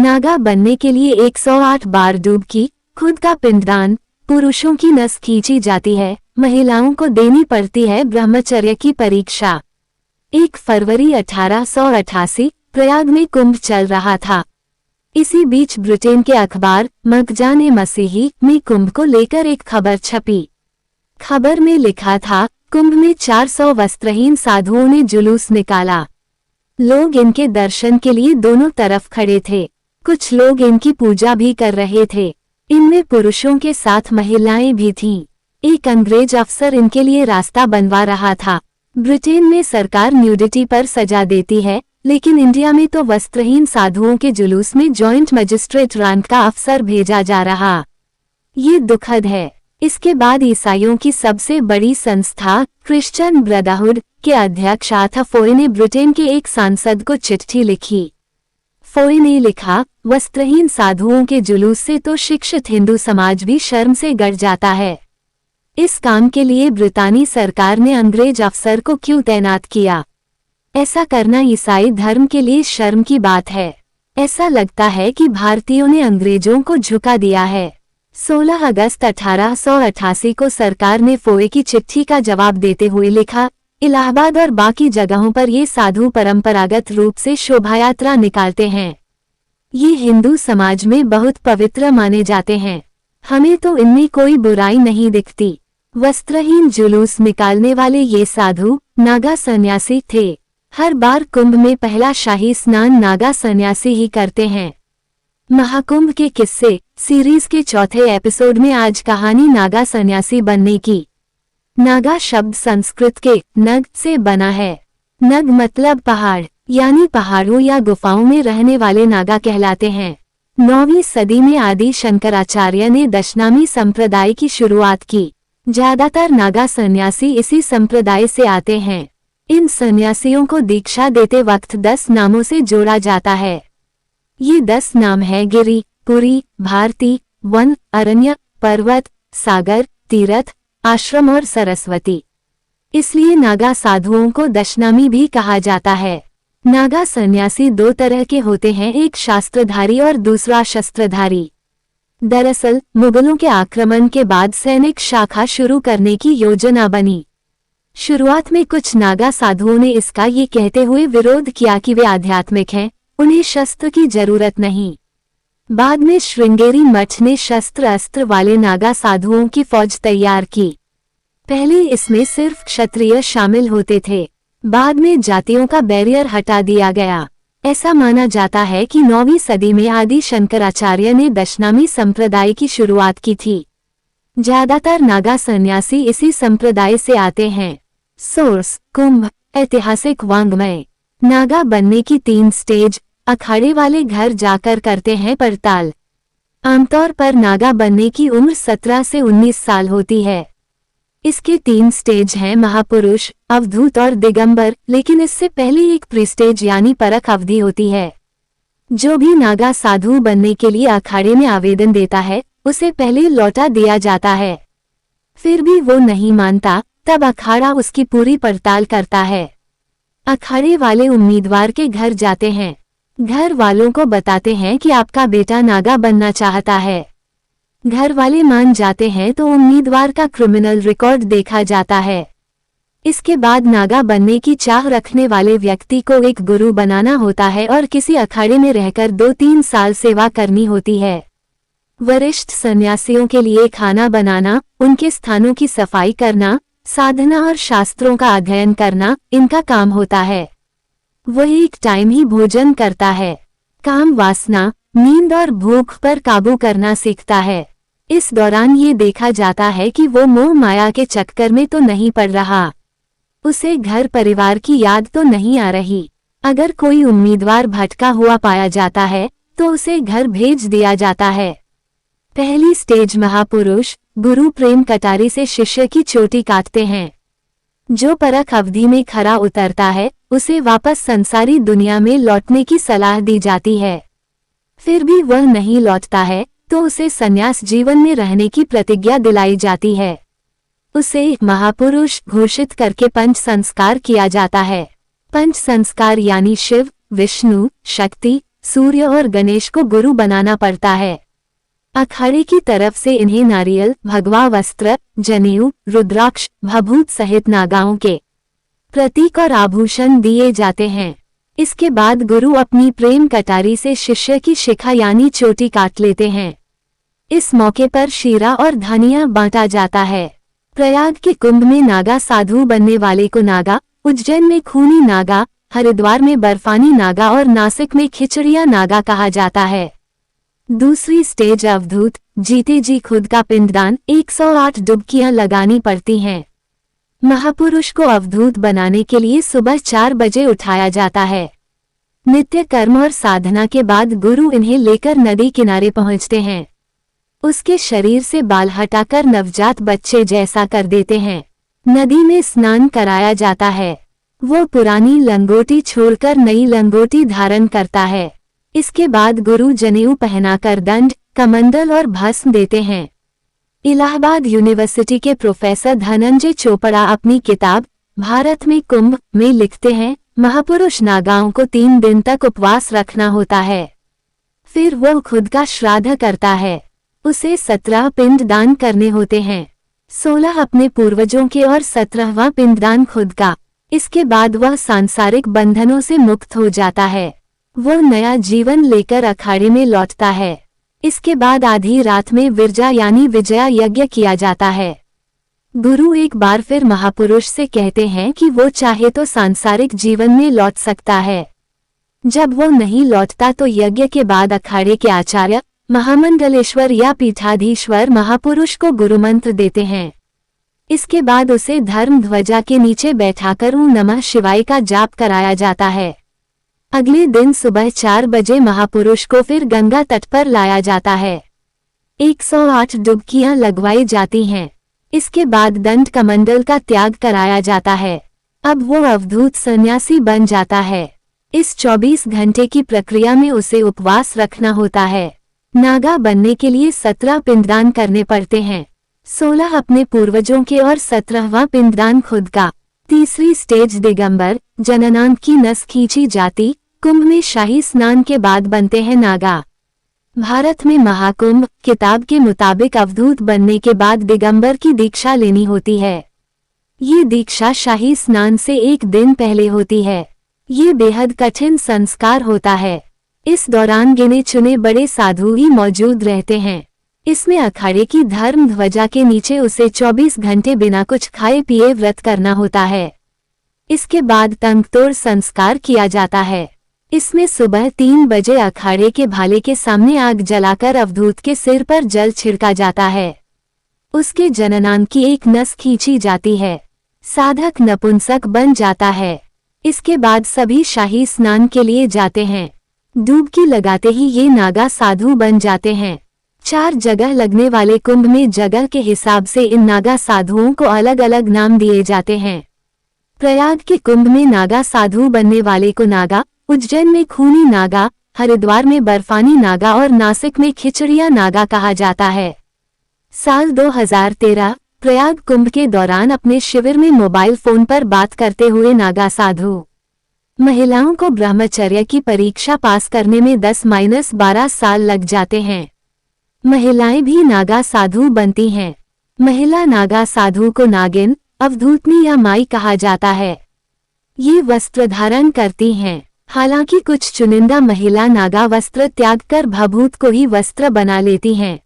नागा बनने के लिए 108 बार डुबकी, खुद का पिंडदान, पुरुषों की नस खींची जाती है, महिलाओं को देनी पड़ती है ब्रह्मचर्य की परीक्षा। 1 फरवरी 1888 प्रयाग में कुंभ चल रहा था। इसी बीच ब्रिटेन के अखबार मखजाने मसीही में कुंभ को लेकर एक खबर छपी। खबर में लिखा था, कुंभ में 400 वस्त्रहीन साधुओं ने जुलूस निकाला। लोग इनके दर्शन के लिए दोनों तरफ खड़े थे। कुछ लोग इनकी पूजा भी कर रहे थे। इनमें पुरुषों के साथ महिलाएं भी थीं। एक अंग्रेज अफसर इनके लिए रास्ता बनवा रहा था। ब्रिटेन में सरकार न्यूडिटी पर सजा देती है, लेकिन इंडिया में तो वस्त्रहीन साधुओं के जुलूस में जॉइंट मजिस्ट्रेट रैंक का अफसर भेजा जा रहा। ये दुखद है। इसके बाद ईसाइयों की सबसे बड़ी संस्था क्रिश्चियन ब्रदरहुड के अध्यक्ष आर्थर फोय ने ब्रिटेन के एक सांसद को चिट्ठी लिखी। फोय ने लिखा, वस्त्रहीन साधुओं के जुलूस से तो शिक्षित हिंदू समाज भी शर्म से गड़ जाता है। इस काम के लिए ब्रितानी सरकार ने अंग्रेज अफसर को क्यों तैनात किया? ऐसा करना ईसाई धर्म के लिए शर्म की बात है। ऐसा लगता है कि भारतीयों ने अंग्रेजों को झुका दिया है। 16 अगस्त 1888 को सरकार ने फोय की चिट्ठी का जवाब देते हुए लिखा, इलाहाबाद और बाकी जगहों पर ये साधु परंपरागत रूप से शोभायात्रा निकालते हैं। ये हिंदू समाज में बहुत पवित्र माने जाते हैं। हमें तो इनमें कोई बुराई नहीं दिखती। वस्त्रहीन जुलूस निकालने वाले ये साधु नागा सन्यासी थे। हर बार कुंभ में पहला शाही स्नान नागा सन्यासी ही करते हैं। महाकुंभ के किस्से सीरीज के चौथे एपिसोड में आज कहानी नागा सन्यासी बनने की। नागा शब्द संस्कृत के नग से बना है। नग मतलब पहाड़, यानी पहाड़ों या गुफाओं में रहने वाले नागा कहलाते हैं। 9वीं सदी में आदि शंकराचार्य ने दशनामी संप्रदाय की शुरुआत की। ज्यादातर नागा सन्यासी इसी संप्रदाय से आते हैं। इन सन्यासियों को दीक्षा देते वक्त 10 नामों से जोड़ा जाता है। ये 10 नाम है गिरि, पुरी, भारती, वन, अरण्य, पर्वत, सागर, तीर्थ, आश्रम और सरस्वती। इसलिए नागा साधुओं को दशनामी भी कहा जाता है। नागा सन्यासी 2 तरह के होते हैं, एक शास्त्रधारी और दूसरा शस्त्रधारी। दरअसल मुगलों के आक्रमण के बाद सैनिक शाखा शुरू करने की योजना बनी। शुरुआत में कुछ नागा साधुओं ने इसका ये कहते हुए विरोध किया कि वे आध्यात्मिक हैं, उन्हें शस्त्र की जरूरत नहीं। बाद में श्रृंगेरी मठ ने शस्त्र अस्त्र वाले नागा साधुओं की फौज तैयार की। पहले इसमें सिर्फ क्षत्रिय शामिल होते थे, बाद में जातियों का बैरियर हटा दिया गया। ऐसा माना जाता है कि 9वीं सदी में आदि शंकराचार्य ने दशनामी संप्रदाय की शुरुआत की थी। ज्यादातर नागा सन्यासी इसी संप्रदाय से आते हैं। सोर्स कुंभ, ऐतिहासिक वांग्मय। नागा बनने की 3 स्टेज। अखाड़े वाले घर जाकर करते हैं पड़ताल। आमतौर पर नागा बनने की उम्र 17 से 19 साल होती है। इसके 3 स्टेज हैं, महापुरुष, अवधूत और दिगंबर, लेकिन इससे पहले एक प्रीस्टेज यानी परख अवधि होती है। जो भी नागा साधु बनने के लिए अखाड़े में आवेदन देता है, उसे पहले लौटा दिया जाता है। फिर भी वो नहीं मानता, तब अखाड़ा उसकी पूरी पड़ताल करता है। अखाड़े वाले उम्मीदवार के घर जाते हैं। घर वालों को बताते हैं कि आपका बेटा नागा बनना चाहता है। घर वाले मान जाते हैं तो उम्मीदवार का क्रिमिनल रिकॉर्ड देखा जाता है। इसके बाद नागा बनने की चाह रखने वाले व्यक्ति को एक गुरु बनाना होता है और किसी अखाड़े में रहकर 2-3 साल सेवा करनी होती है। वरिष्ठ सन्यासियों के लिए खाना बनाना, उनके स्थानों की सफाई करना, साधना और शास्त्रों का अध्ययन करना इनका काम होता है। वही एक टाइम ही भोजन करता है। काम वासना, नींद और भूख पर काबू करना सीखता है। इस दौरान ये देखा जाता है कि वो मोह माया के चक्कर में तो नहीं पड़ रहा। उसे घर परिवार की याद तो नहीं आ रही। अगर कोई उम्मीदवार भटका हुआ पाया जाता है तो उसे घर भेज दिया जाता है। पहली स्टेज महापुरुष, गुरु प्रेम कटारी से शिष्य की चोटी काटते हैं। जो परख अवधि में खरा उतरता है, उसे वापस संसारी दुनिया में लौटने की सलाह दी जाती है। फिर भी वह नहीं लौटता है तो उसे संन्यास जीवन में रहने की प्रतिज्ञा दिलाई जाती है। उसे एक महापुरुष घोषित करके पंच संस्कार किया जाता है। पंच संस्कार यानी शिव, विष्णु, शक्ति, सूर्य और गणेश को गुरु बनाना पड़ता है। अखाड़े की तरफ से इन्हें नारियल, भगवा वस्त्र, जनेऊ, रुद्राक्ष, भभूत सहित नागाओं के प्रतीक और आभूषण दिए जाते हैं। इसके बाद गुरु अपनी प्रेम कटारी से शिष्य की शिखा यानी चोटी काट लेते हैं। इस मौके पर शीरा और धनिया बांटा जाता है। प्रयाग के कुंभ में नागा साधु बनने वाले को नागा, उज्जैन में खूनी नागा, हरिद्वार में बर्फानी नागा और नासिक में खिचड़िया नागा कहा जाता है। दूसरी स्टेज अवधूत, जीते जी खुद का पिंडदान, 108 डुबकियां लगानी पड़ती हैं। महापुरुष को अवधूत बनाने के लिए सुबह 4 बजे उठाया जाता है। नित्य कर्म और साधना के बाद गुरु इन्हें लेकर नदी किनारे पहुंचते हैं। उसके शरीर से बाल हटाकर नवजात बच्चे जैसा कर देते हैं। नदी में स्नान कराया जाता है। वो पुरानी लंगोटी छोड़कर नई लंगोटी धारण करता है। इसके बाद गुरु जनेऊ पहनाकर दंड, कमंडल और भस्म देते हैं। इलाहाबाद यूनिवर्सिटी के प्रोफेसर धनंजय चोपड़ा अपनी किताब भारत में कुंभ में लिखते हैं, महापुरुष नागाओं को 3 दिन तक उपवास रखना होता है। फिर वो खुद का श्राद्ध करता है। उसे 17 पिंड दान करने होते हैं, 16 अपने पूर्वजों के और 17वां पिंडदान खुद का। इसके बाद वह सांसारिक बंधनों से मुक्त हो जाता है। वह नया जीवन लेकर अखाड़े में लौटता है। इसके बाद आधी रात में विरजा यानी विजया यज्ञ किया जाता है। गुरु एक बार फिर महापुरुष से कहते हैं कि वो चाहे तो सांसारिक जीवन में लौट सकता है। जब वो नहीं लौटता तो यज्ञ के बाद अखाड़े के आचार्य, महामंडलेश्वर या पीठाधीश्वर महापुरुष को गुरुमंत्र देते हैं। इसके बाद उसे धर्म ध्वजा के नीचे बैठाकर ओम नमः शिवाय का जाप कराया जाता है। अगले दिन सुबह 4 बजे महापुरुष को फिर गंगा तट पर लाया जाता है। 108 डुबकियां लगवाई जाती हैं। इसके बाद दंड कमंडल का त्याग कराया जाता है। अब वो अवधूत सन्यासी बन जाता है। इस 24 घंटे की प्रक्रिया में उसे उपवास रखना होता है। नागा बनने के लिए 17 पिंडदान करने पड़ते हैं, 16 अपने पूर्वजों के और 17वां पिंडदान खुद का। तीसरी स्टेज दिगंबर, जननांग की नस खींची जाती, कुंभ में शाही स्नान के बाद बनते हैं नागा। भारत में महाकुंभ किताब के मुताबिक अवधूत बनने के बाद दिगंबर की दीक्षा लेनी होती है। ये दीक्षा शाही स्नान से 1 दिन पहले होती है। ये बेहद कठिन संस्कार होता है। इस दौरान गिने चुने बड़े साधु ही मौजूद रहते हैं। इसमें अखाड़े की धर्म ध्वजा के नीचे उसे 24 घंटे बिना कुछ खाए पिए व्रत करना होता है। इसके बाद तंगतोड़ संस्कार किया जाता है। इसमें सुबह 3 बजे अखाड़े के भाले के सामने आग जलाकर अवधूत के सिर पर जल छिड़का जाता है। उसके जननांग की एक नस खींची जाती है। साधक नपुंसक बन जाता है। इसके बाद सभी शाही स्नान के लिए जाते हैं। डुबकी लगाते ही ये नागा साधु बन जाते हैं। 4 जगह लगने वाले कुंभ में जगह के हिसाब से इन नागा साधुओं को अलग अलग नाम दिए जाते हैं। प्रयाग के कुंभ में नागा साधु बनने वाले को नागा, उज्जैन में खूनी नागा, हरिद्वार में बर्फानी नागा और नासिक में खिचड़िया नागा कहा जाता है। साल 2013 प्रयाग कुंभ के दौरान अपने शिविर में मोबाइल फोन पर बात करते हुए नागा साधु महिलाओं को ब्रह्मचर्य की परीक्षा पास करने में 10-12 साल लग जाते हैं। महिलाएं भी नागा साधु बनती हैं। महिला नागा साधु को नागिन, अवधूतनी या माई कहा जाता है। ये वस्त्र धारण करती हैं। हालांकि कुछ चुनिंदा महिला नागा वस्त्र त्याग कर भभूत को ही वस्त्र बना लेती हैं।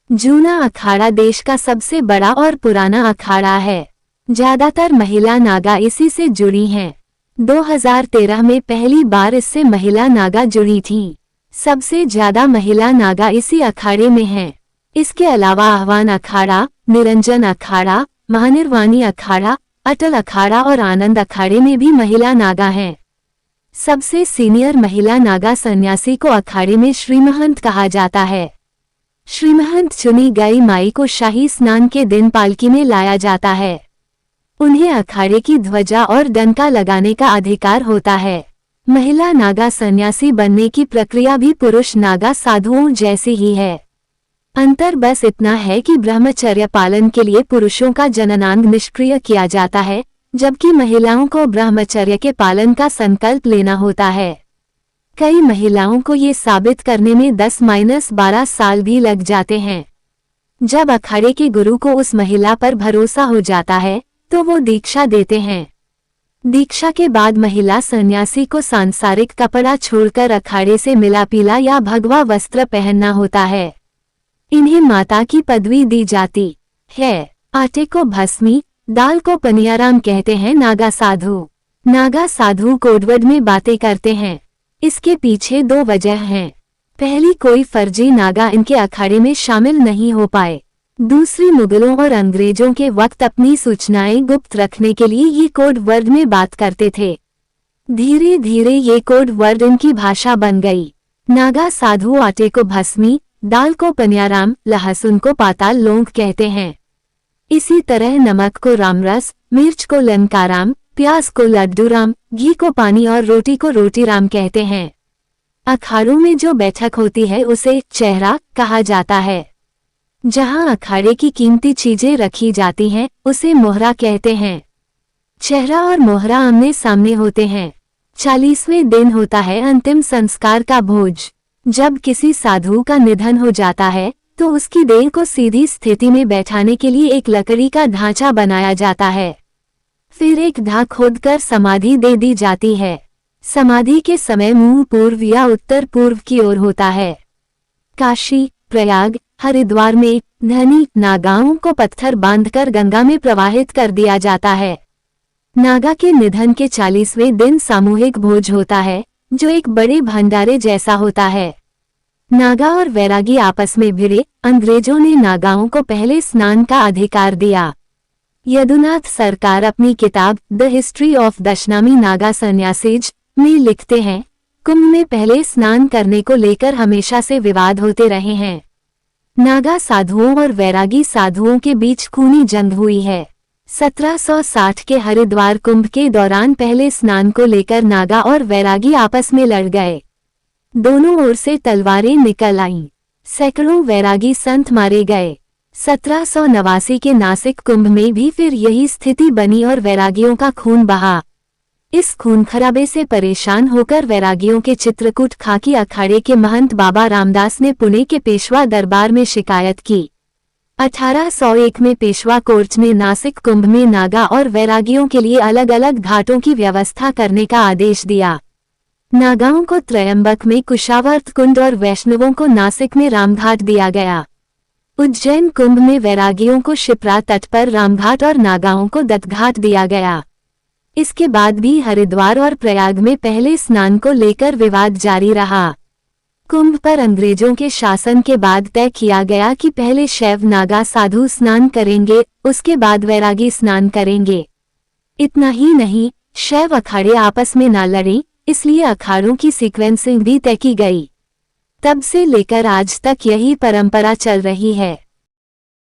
जूना अखाड़ा देश का सबसे बड़ा और पुराना अखाड़ा है। ज्यादातर महिला नागा इसी से जुड़ी हैं। 2013 में पहली बार इससे महिला नागा जुड़ी थीं। सबसे ज्यादा महिला नागा इसी अखाड़े में हैं। इसके अलावा आह्वान अखाड़ा, निरंजन अखाड़ा, महानिर्वाणी अखाड़ा, अटल अखाड़ा और आनंद अखाड़े में भी महिला नागा हैं। सबसे सीनियर महिला नागा सन्यासी को अखाड़े में श्रीमहंत कहा जाता है। श्रीमहंत चुनी गई माई को शाही स्नान के दिन पालकी में लाया जाता है। उन्हें अखाड़े की ध्वजा और डंका लगाने का अधिकार होता है। महिला नागा सन्यासी बनने की प्रक्रिया भी पुरुष नागा साधुओं जैसी ही है। अंतर बस इतना है कि ब्रह्मचर्य पालन के लिए पुरुषों का जननांग निष्क्रिय किया जाता है, जबकि महिलाओं को ब्रह्मचर्य के पालन का संकल्प लेना होता है। कई महिलाओं को ये साबित करने में 10-12 साल भी लग जाते हैं। जब अखाड़े के गुरु को उस महिला पर भरोसा हो जाता है तो वो दीक्षा देते हैं। दीक्षा के बाद महिला सन्यासी को सांसारिक कपड़ा छोड़कर अखाड़े से मिला पीला या भगवा वस्त्र पहनना होता है। इन्हें माता की पदवी दी जाती है। आटे को भस्मी, दाल को पनियाराम कहते हैं नागा साधु। नागा साधु कोडवर्ड में बातें करते हैं। इसके पीछे 2 वजह हैं। पहली, कोई फर्जी नागा इनके अखाड़े में शामिल नहीं हो पाए। दूसरी, मुगलों और अंग्रेजों के वक्त अपनी सूचनाएं गुप्त रखने के लिए ये कोड वर्ड में बात करते थे। धीरे धीरे ये कोड वर्ड इनकी भाषा बन गई। नागा साधु आटे को भस्मी, दाल को पनियाराम, लहसुन को पाताल लौंग कहते हैं। इसी तरह नमक को रामरस, मिर्च को लंकाराम, प्याज को लड्डूराम, घी को पानी और रोटी को रोटीराम कहते हैं। अखाड़ों में जो बैठक होती है उसे चेहरा कहा जाता है। जहां अखाड़े की कीमती चीजें रखी जाती हैं उसे मोहरा कहते हैं। चेहरा और मोहरा आमने सामने होते हैं। 40वें दिन होता है अंतिम संस्कार का भोज। जब किसी साधु का निधन हो जाता है तो उसकी देह को सीधी स्थिति में बैठाने के लिए एक लकड़ी का ढांचा बनाया जाता है। फिर एक ढाक खोदकर समाधि दे दी जाती है। समाधि के समय मुंह पूर्व या उत्तर पूर्व की ओर होता है। काशी, प्रयाग, हरिद्वार में धनी नागाओं को पत्थर बांधकर गंगा में प्रवाहित कर दिया जाता है। नागा के निधन के 40वें दिन सामूहिक भोज होता है जो एक बड़े भंडारे जैसा होता है। नागा और वैरागी आपस में भिड़े। अंग्रेजों ने नागाओं को पहले स्नान का अधिकार दिया। यदुनाथ सरकार अपनी किताब the history of Dashnami Naga sannyasis में लिखते हैं, कुंभ में पहले स्नान करने को लेकर हमेशा से विवाद होते रहे हैं। नागा साधुओं और वैरागी साधुओं के बीच खूनी जंग हुई है। 1760 के हरिद्वार कुंभ के दौरान पहले स्नान को लेकर नागा और वैरागी आपस में लड़ गए। दोनों ओर से तलवारें निकल आईं। सैकड़ों वैरागी संत मारे गए। 1789 के नासिक कुंभ में भी फिर यही स्थिति बनी और वैरागियों का खून बहा। इस खून खराबे से परेशान होकर वैरागियों के चित्रकूट खाकी अखाड़े के महंत बाबा रामदास ने पुणे के पेशवा दरबार में शिकायत की। 1801 में पेशवा कोर्ट ने नासिक कुंभ में नागा और वैरागियों के लिए अलग अलग घाटों की व्यवस्था करने का आदेश दिया। नागाओं को त्रयंबक में कुशावर्त कुंड और वैष्णवों को नासिक में रामघाट दिया गया। उज्जैन कुंभ में वैरागियों को शिप्रा तट पर रामघाट और नागाओं को दत्तघाट दिया गया। इसके बाद भी हरिद्वार और प्रयाग में पहले स्नान को लेकर विवाद जारी रहा। कुंभ पर अंग्रेजों के शासन के बाद तय किया गया कि पहले शैव नागा साधु स्नान करेंगे, उसके बाद वैरागी स्नान करेंगे। इतना ही नहीं, शैव अखाड़े आपस में ना लड़ें, इसलिए अखाड़ों की सीक्वेंसिंग भी तय की गई। तब से लेकर आज तक यही परंपरा चल रही है।